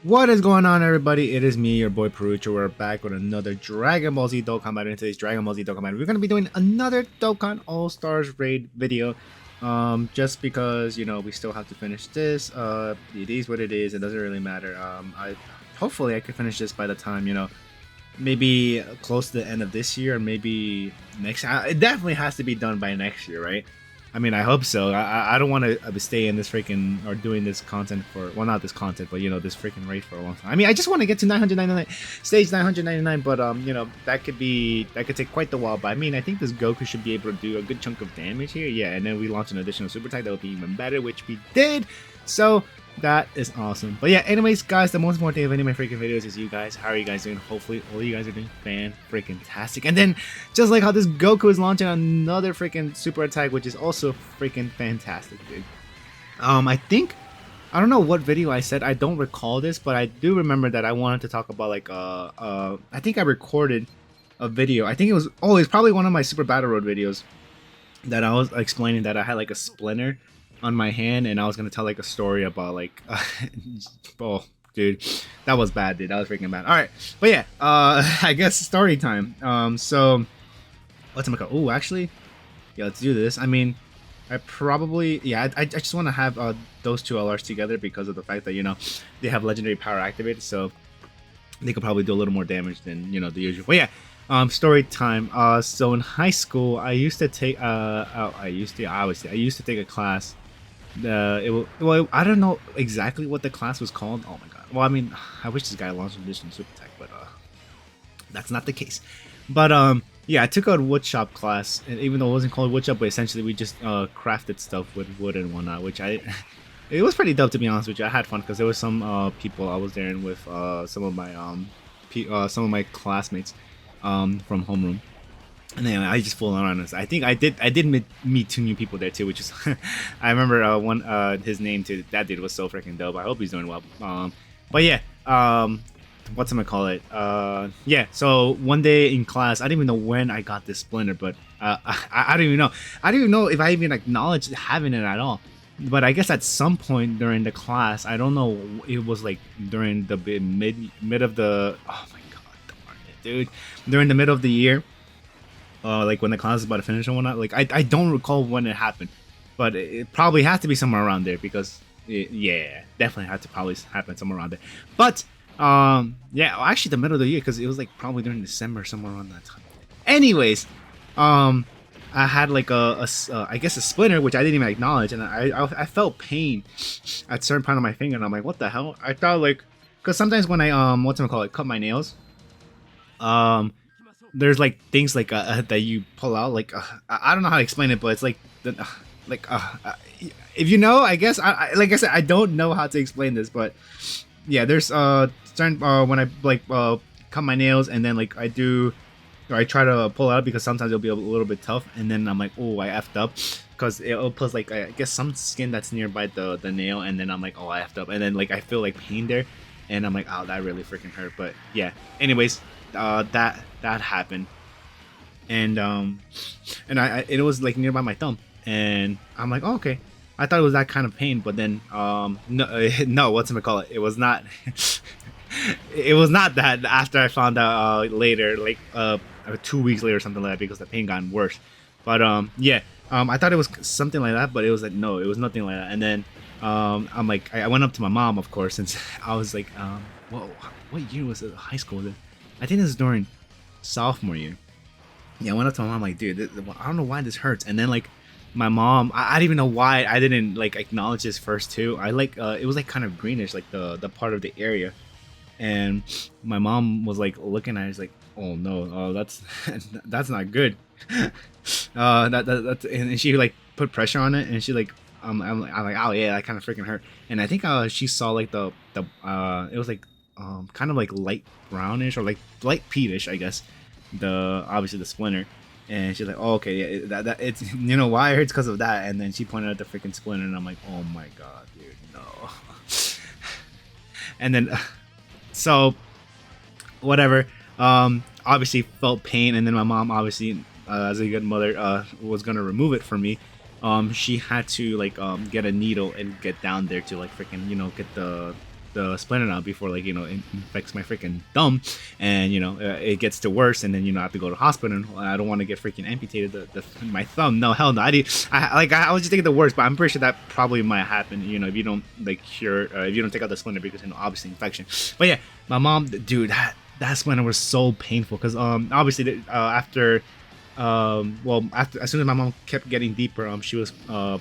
What is going on, everybody? It is me, your boy Perucho. We're back with another Dragon Ball Z Dokkan battle. In today's Dragon Ball Z Dokkan battle, we're gonna be doing another Dokkan All Stars raid video. Just because we still have to finish this. It is what it is. It doesn't really matter. I hopefully I can finish this by the time maybe close to the end of this year, or maybe next. It definitely has to be done by next year, right? I mean, I hope so. I don't want to stay in this freaking or doing this content for, well, not this content, but this freaking race for a long time. I mean, I just want to get to 999, stage 999, but that could take quite the while. But I mean, I think this Goku should be able to do a good chunk of damage here. Yeah, and then we launch an additional super type that would be even better, which we did. So that is awesome. But yeah, anyways, guys, the most important thing of any of my freaking videos is you guys. How are you guys doing? Hopefully, all you guys are doing fan-freaking-tastic. And then, just like how this Goku is launching another freaking super attack, which is also freaking fantastic, dude. I don't know what video I said. I don't recall this, but I do remember that I wanted to talk about I think I recorded a video. I think it was, it's probably one of my Super Battle Road videos that I was explaining that I had like a splinter on my hand, and I was gonna tell like a story about oh dude, that was bad, dude. That was freaking bad. All right, but yeah, I guess story time. So what's it called? Oh, actually, yeah, let's do this. I mean, I probably, yeah, I just want to have those two LRs together because of the fact that they have legendary power activated, so they could probably do a little more damage than the usual. But yeah, story time. So in high school, I used to take I used to take a class. I don't know exactly what the class was called. Oh my god. Well, I mean, I wish this guy launched an additional super attack, but that's not the case. But yeah, I took a woodshop class, and even though it wasn't called woodshop, but essentially we just crafted stuff with wood and whatnot, which it was pretty dope, to be honest with you. I had fun because there was some people I was there with some of my classmates from homeroom. And then I just fooled around. I think I did meet two new people there too, which is I remember one his name too. That dude was so freaking dope. I hope he's doing well. But yeah, what's I'm gonna call it? Yeah. So one day in class, I didn't even know when I got this splinter, but I don't even know. I don't even know if I even acknowledged having it at all. But I guess at some point during the class, I don't know. It was like during the mid of the, oh my god, darn it, dude! During the middle of the year. Like when the class is about to finish and whatnot. Like I don't recall when it happened, but it probably had to be somewhere around there because yeah, definitely had to probably happen somewhere around there. But yeah, well, actually the middle of the year because it was like probably during December, somewhere around that time. Anyways, I had like I guess a splinter which I didn't even acknowledge, and I felt pain at certain part of my finger, and I'm like, what the hell? I thought like, because sometimes when I cut my nails, there's like things like that you pull out, like I don't know how to explain it, but it's like if you know, I guess like I said, I don't know how to explain this, but yeah, there's certain when I cut my nails, and then like I try to pull out because sometimes it'll be a little bit tough, and then I'm like, oh, I effed up because it'll put like I guess some skin that's nearby the nail, and then I'm like, oh, I effed up, and then like I feel like pain there, and I'm like, oh, that really freaking hurt. But yeah, anyways, that happened, and it was like nearby my thumb, and I'm like, oh, okay. I thought it was that kind of pain, but then no, what's it call it? It was not. It was not that. After I found out later, like 2 weeks later or something like that, because the pain got worse. But yeah, I thought it was something like that, but it was like, no, it was nothing like that. And then I'm like, I went up to my mom, of course, since I was like, whoa, what year was it? High school? I think this is during sophomore year. Yeah, I went up to my mom like, dude, I don't know why this hurts. And then like my mom, I don't even know why I didn't like acknowledge this first too. I like it was like kind of greenish, like the part of the area. And my mom was like looking at it, like, oh no, that's that's not good. That's, and she like put pressure on it, and she like I'm like, oh yeah, that kind of freaking hurt. And I think she saw like the it was like kind of like light brownish or like light peatish, I guess, the obviously the splinter. And she's like, oh, okay, yeah, that it's why it hurts, because of that. And then she pointed at the freaking splinter, and I'm like, oh my god, dude, no. And then so whatever, obviously felt pain, and then my mom obviously, as a good mother, was gonna remove it for me. She had to like get a needle and get down there to like freaking get the splinter out before like it infects my freaking thumb, and it gets to worse, and then I have to go to the hospital, and I don't want to get freaking amputated my thumb. No, hell no. I was just thinking the worst, but I'm pretty sure that probably might happen. If you don't like cure, if you don't take out the splinter because obviously infection. But yeah, my mom, dude, that splinter was so painful because obviously after. After as soon as my mom kept getting deeper, she was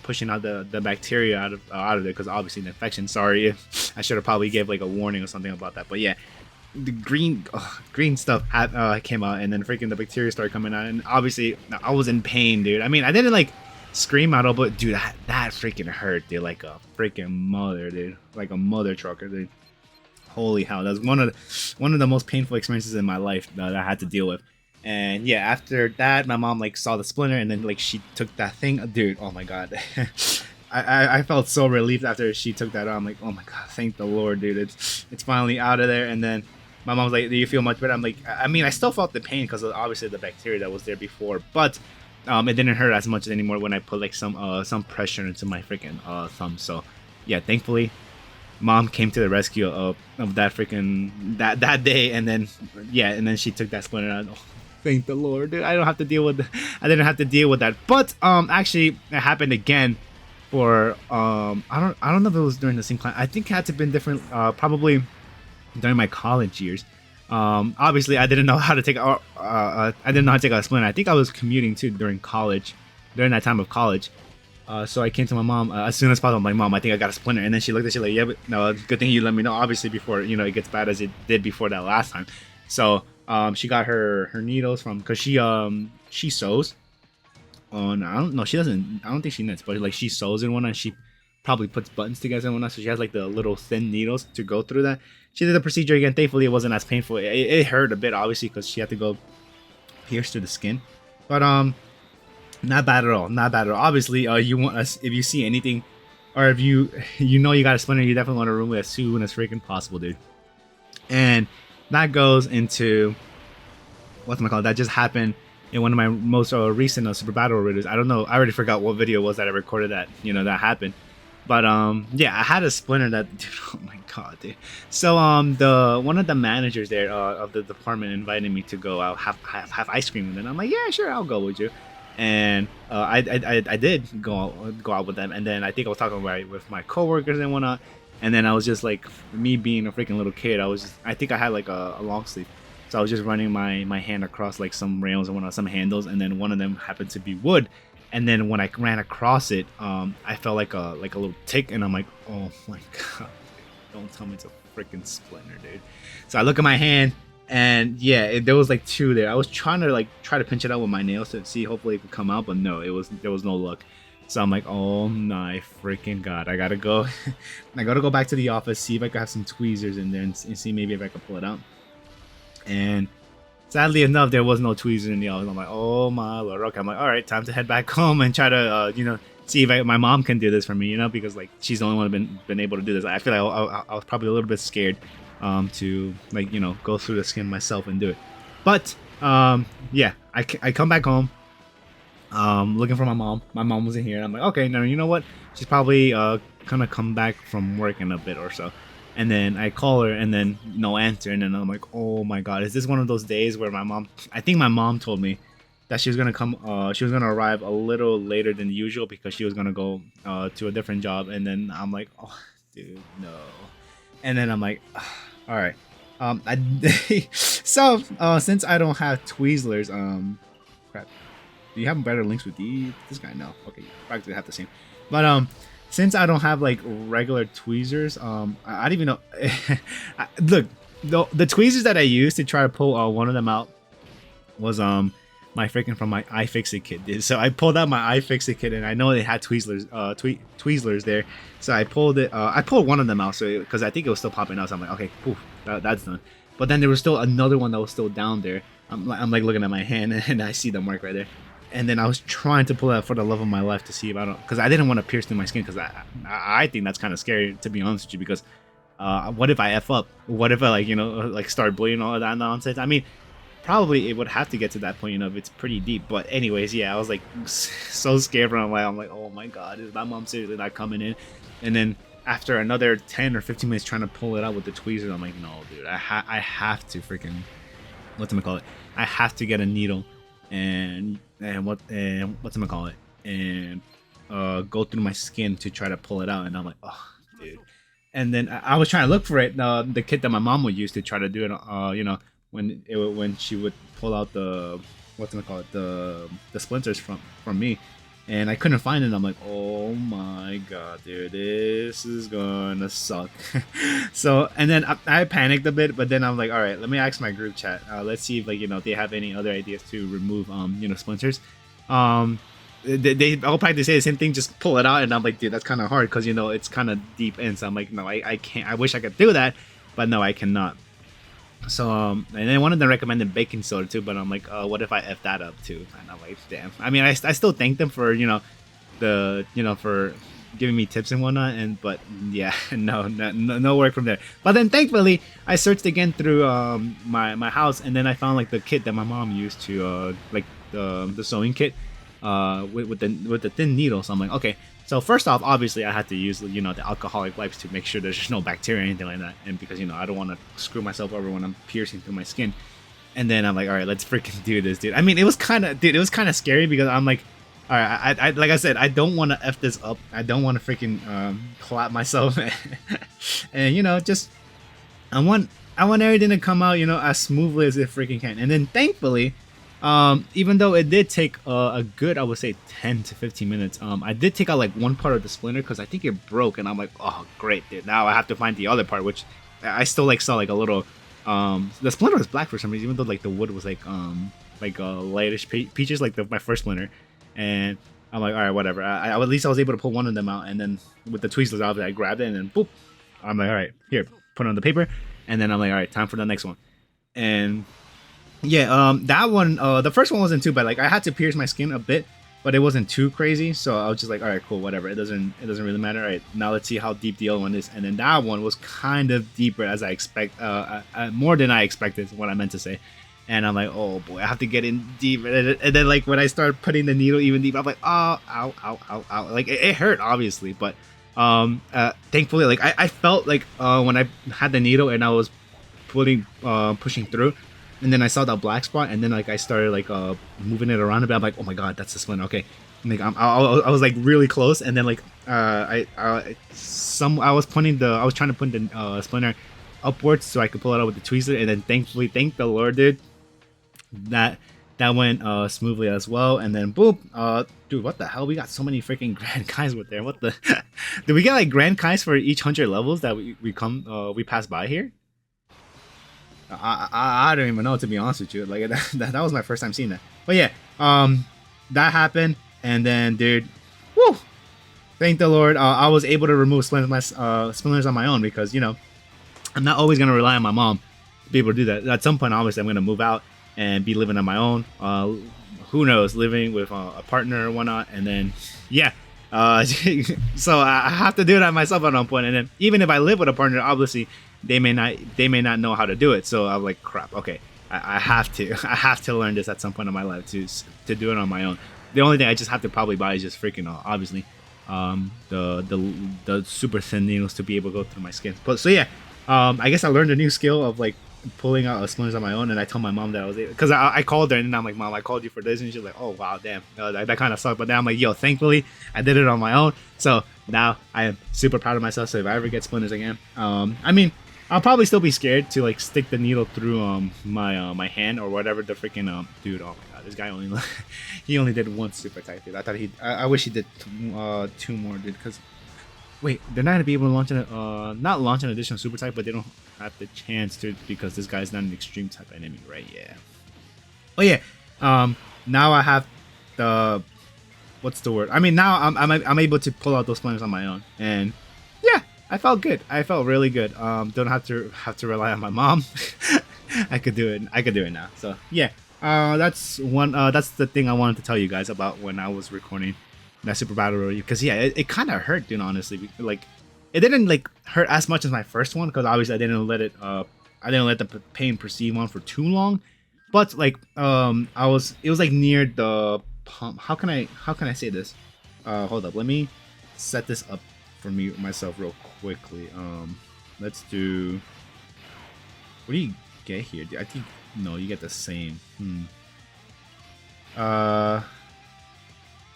pushing out the bacteria out of there because obviously the infection. Sorry, I should have probably gave like a warning or something about that. But yeah, the green stuff came out, and then freaking the bacteria started coming out, and obviously I was in pain, dude. I mean, I didn't like scream out, but dude, that freaking hurt, dude, like a freaking mother, dude, like a mother trucker, dude. Holy hell, that was one of the most painful experiences in my life that I had to deal with. And yeah, after that, my mom like saw the splinter, and then like she took that thing, dude. Oh my god, I felt so relieved after she took that out. I'm like, oh my god, thank the Lord, dude. It's finally out of there. And then my mom was like, do you feel much better? I'm like, I mean, I still felt the pain because of obviously the bacteria that was there before, but it didn't hurt as much anymore when I put like some pressure into my freaking thumb. So yeah, thankfully, mom came to the rescue of that freaking that day, and then she took that splinter out. Oh, thank the Lord, dude. I didn't have to deal with that. But actually it happened again for I don't know if it was during the same class. I think it had to have been different, probably during my college years. Obviously I didn't know how to take out a splinter. I think I was commuting too during that time of college. So I came to my mom as soon as possible. I'm like, Mom, I think I got a splinter. And then she looked at like, yeah, but no, good thing you let me know, obviously, before it gets bad as it did before that last time. So she got her needles from, because she sews on, I don't know, she doesn't, I don't think she knits, but like she sews in one, and she probably puts buttons together and whatnot, so she has like the little thin needles to go through that. She did the procedure again. Thankfully it wasn't as painful. It hurt a bit, obviously, because she had to go pierce through the skin, but not bad at all. Obviously you want us, if you see anything, or if you got a splinter, you definitely want to remove it as soon as freaking possible, dude. And that goes into whatchamacallit, that just happened in one of my most recent Super Battle videos. I don't know, I already forgot what video it was that I recorded that that happened. But yeah, I had a splinter that, dude, oh my god, dude. So the one of the managers there of the department invited me to go out have ice cream with them. I'm like, yeah, sure, I'll go with you. And I did go out with them, and then I think I was talking with my coworkers and whatnot. And then I was just like, me being a freaking little kid, I think I had like a long sleeve, so I was just running my hand across like some rails and whatnot, some handles, and then one of them happened to be wood. And then when I ran across it, I felt like a little tick, and I'm like, oh my god, don't tell me it's a freaking splinter, dude. So I look at my hand, and yeah, there was like two there. I was trying to pinch it out with my nails to see, hopefully it could come out, but no, there was no luck. So I'm like, oh my freaking god, I gotta go. I gotta go back to the office, see if I can have some tweezers in there, and see maybe if I can pull it out. And sadly enough, there was no tweezers in the office. I'm like, oh my lord. Okay, I'm like, all right, time to head back home and try to see if my mom can do this for me, because like she's the only one been able to do this. I feel like I was probably a little bit scared to like go through the skin myself and do it. But yeah, I come back home. Looking for my mom. My mom wasn't here. I'm like, okay, now you know what? She's probably gonna come back from work in a bit or so. And then I call her, and then no answer. And then I'm like, oh my god, is this one of those days where I think my mom told me that she was gonna come. She was gonna arrive a little later than usual because she was gonna go to a different job. And then I'm like, oh, dude, no. And then I'm like, all right. So since I don't have Tweezlers, crap. Do you have better links with this guy? No. Okay, practically have the same. But since I don't have like regular tweezers, I don't even know. Look, the tweezers that I used to try to pull one of them out was my freaking from my iFixit kit, dude. So I pulled out my iFixit kit, and I know they had Tweezlers Tweezlers there. So I pulled it. I pulled one of them out, so because I think it was still popping out. So I'm like, okay, poof, that's done. But then there was still another one that was still down there. I'm like looking at my hand, and I see the mark right there. And then I was trying to pull that for the love of my life to see if because I didn't want to pierce through my skin, because I think that's kind of scary, to be honest with you, because what if I F up? What if I like start bleeding, all of that nonsense? I mean, probably it would have to get to that point, if it's pretty deep. But anyways, yeah, I was like so scared from I'm like, oh my god, is my mom seriously not coming in? And then after another 10 or 15 minutes trying to pull it out with the tweezers, I'm like, no, dude, I have to freaking, what's it call it? I have to get a needle and what's it call it? And go through my skin to try to pull it out. And I'm like, oh, dude. And then I was trying to look for it. The kit that my mom would use to try to do it. You know, when she would pull out the what's it call it? The splinters from me. And I couldn't find it. I'm like, oh my god, dude, this is gonna suck. So, and then I panicked a bit, but then I'm like, all right, let me ask my group chat. Let's see if, like, you know, they have any other ideas to remove, you know, splinters. They all practice say the same thing, just pull it out. And I'm like, dude, that's kind of hard because, you know, it's kind of deep in. So I'm like, no, I can't. I wish I could do that, but no, I cannot. So and then one of them recommended baking soda too, but I'm like, what if I f that up too? And I'm like, damn. I mean, I still thank them for, you know, for giving me tips and whatnot, but yeah, no work from there. But then thankfully I searched again through my house, and then I found like the kit that my mom used to like the sewing kit with the thin needle. So I'm like, okay. So first off, obviously I had to use, you know, the alcoholic wipes to make sure there's just no bacteria or anything like that, and because, you know, I don't want to screw myself over when I'm piercing through my skin. And then I'm like, all right, let's freaking do this, dude. I mean, it was kind of scary because I'm like, all right, I like I said, I don't want to f this up. I don't want to freaking clap myself, and you know, just I want everything to come out, you know, as smoothly as it freaking can. And then thankfully, even though it did take a good, I would say 10 to 15 minutes, I did take out like one part of the splinter because I think it broke, and I'm like, oh great, dude, now I have to find the other part, which I still like saw like a little, the splinter was black for some reason, even though like the wood was like lightish peaches, like my first splinter. And I'm like, all right, whatever. At least I was able to pull one of them out, and then with the tweezers out, I grabbed it, and then boop, I'm like, all right, here, put it on the paper, and then I'm like, all right, time for the next one. And yeah, that one, the first one wasn't too bad. Like I had to pierce my skin a bit, but it wasn't too crazy. So I was just like, all right, cool, whatever. It doesn't really matter. All right, now let's see how deep the other one is. And then that one was kind of deeper as I expect, more than I expected. Is what I meant to say. And I'm like, oh boy, I have to get in deep. And then like when I start putting the needle even deeper, I'm like, oh, ow, ow, ow, ow. Like it hurt obviously, but thankfully, like I felt like when I had the needle and I was pushing through. And then I saw that black spot, and then like I started like moving it around a bit. I'm like, oh my god, that's the splinter. Okay, and, like I was like really close, and then like I was trying to put the splinter upwards so I could pull it out with the tweezer, and then thankfully, thank the Lord, dude, that went smoothly as well. And then boom, dude, what the hell? We got so many freaking grand kais with there. What the? Did we get like grand kais for each 100 levels that we pass by here? I don't even know, to be honest with you. Like that was my first time seeing that. But yeah, that happened, and then dude, woo! Thank the Lord, I was able to remove splinters on my own, because you know I'm not always gonna rely on my mom to be able to do that. At some point, obviously, I'm gonna move out and be living on my own. Who knows, living with a partner or whatnot, and then yeah. So I have to do that myself at one point, and then even if I live with a partner, obviously they may not know how to do it. So I'm like, crap, okay, I have to learn this at some point in my life to do it on my own. The only thing I just have to probably buy is just freaking obviously the super thin needles to be able to go through my skin. But so yeah, I guess I learned a new skill of like pulling out splinters on my own, and I told my mom that I was able, because I called her, and I'm like, Mom, I called you for this, and she's like, oh wow, damn, that kind of sucked. But then I'm like, yo, thankfully I did it on my own, so now I am super proud of myself. So if I ever get splinters again, I mean, I'll probably still be scared to like stick the needle through my hand or whatever the freaking dude. Oh my god, this guy he only did one super tight, dude. I wish he did two more, dude, because wait, they're not gonna be able to launch not launch an additional super type, but they don't have the chance to, because this guy's not an extreme type enemy, right? Yeah. Oh yeah. Now I have the, what's the word? I mean, now I'm able to pull out those splinters on my own, and yeah, I felt good. I felt really good. Don't have to rely on my mom. I could do it. I could do it now. So yeah. That's one. That's the thing I wanted to tell you guys about when I was recording that Super Battle Royale, because yeah, it kind of hurt, dude, honestly. Like it didn't like hurt as much as my first one, because obviously I didn't let the pain proceed on for too long. But like it was like near the pump. How can I say this? Hold up, let me set this up for me myself real quickly. Let's do. What do you get here? I think no, you get the same.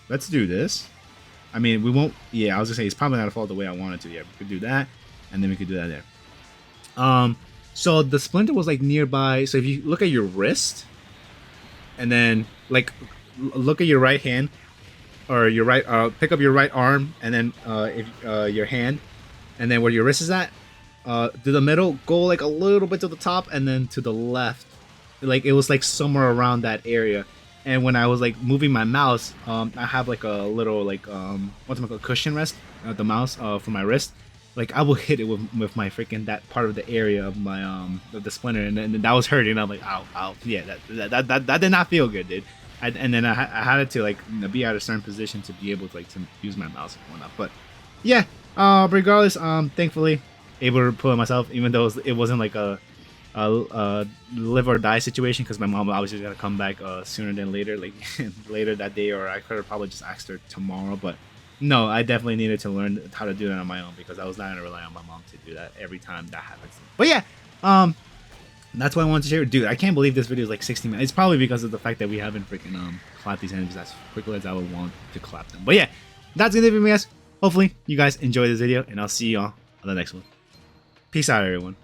Let's do this. I mean, we won't. Yeah, I was gonna say it's probably not gonna fall the way I wanted to. Yeah, we could do that, and then we could do that there. So the splinter was like nearby. So if you look at your wrist, and then like look at your right hand, or your right, pick up your right arm, and then if your hand, and then where your wrist is at, to the middle, go like a little bit to the top, and then to the left. Like it was like somewhere around that area. And when I was like moving my mouse, I have like a little like what's it called, cushion rest at the mouse for my wrist. Like I will hit it with my freaking that part of the area of my of the splinter, and then that was hurting. I'm like, ow, ow, yeah, that did not feel good, dude. And then I had it to like be at a certain position to be able to like to use my mouse and whatnot. But yeah, regardless, thankfully able to pull it myself, even though it wasn't like a live or die situation, because my mom obviously gonna come back sooner than later, like later that day, or I could have probably just asked her tomorrow. But no, I definitely needed to learn how to do that on my own, because I was not gonna rely on my mom to do that every time that happens. But yeah, that's what I wanted to share. Dude, I can't believe this video is like 60 minutes. It's probably because of the fact that we haven't freaking clapped these enemies as quickly as I would want to clap them. But yeah, that's gonna be me, guys. Hopefully you guys enjoy this video, and I'll see y'all on the next one. Peace out, everyone.